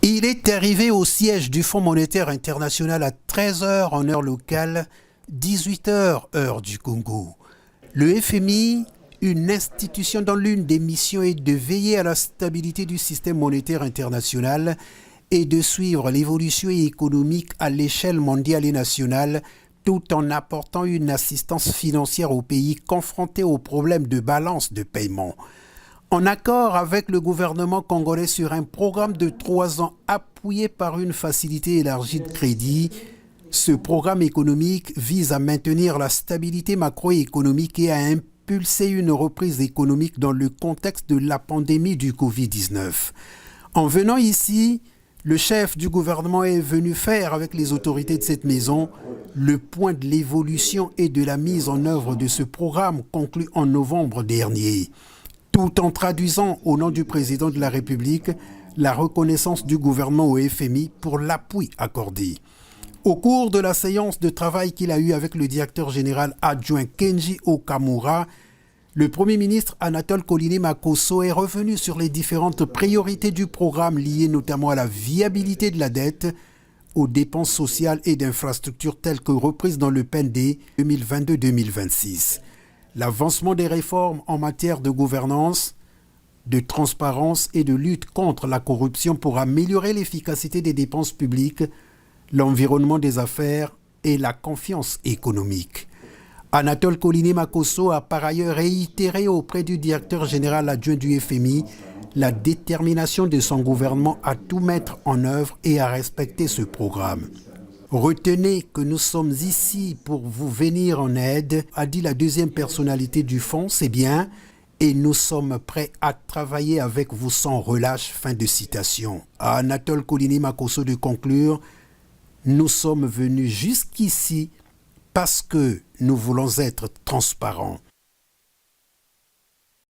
Il est arrivé au siège du Fonds monétaire international à 13 h en heure locale, 18 h heure du Congo. Le FMI, une institution dont l'une des missions est de veiller à la stabilité du système monétaire international et de suivre l'évolution économique à l'échelle mondiale et nationale, tout en apportant une assistance financière aux pays confrontés aux problèmes de balance de paiement. En accord avec le gouvernement congolais sur un programme de 3 ans appuyé par une facilité élargie de crédit, ce programme économique vise à maintenir la stabilité macroéconomique et à impulser une reprise économique dans le contexte de la pandémie du Covid-19. En venant ici, le chef du gouvernement est venu faire avec les autorités de cette maison le point de l'évolution et de la mise en œuvre de ce programme conclu en novembre dernier, tout en traduisant au nom du président de la République la reconnaissance du gouvernement au FMI pour l'appui accordé. Au cours de la séance de travail qu'il a eue avec le directeur général adjoint Kenji Okamura, le Premier ministre Anatole Koliné-Makosso est revenu sur les différentes priorités du programme liées notamment à la viabilité de la dette, aux dépenses sociales et d'infrastructures telles que reprises dans le PND 2022-2026. L'avancement des réformes en matière de gouvernance, de transparence et de lutte contre la corruption pour améliorer l'efficacité des dépenses publiques, l'environnement des affaires et la confiance économique. Anatole Koliné-Makosso a par ailleurs réitéré auprès du directeur général adjoint du FMI la détermination de son gouvernement à tout mettre en œuvre et à respecter ce programme. Retenez que nous sommes ici pour vous venir en aide, a dit la deuxième personnalité du fonds, c'est bien, et nous sommes prêts à travailler avec vous sans relâche. Fin de citation. À Anatole Koliné-Makosso de conclure, nous sommes venus jusqu'ici parce que nous voulons être transparents.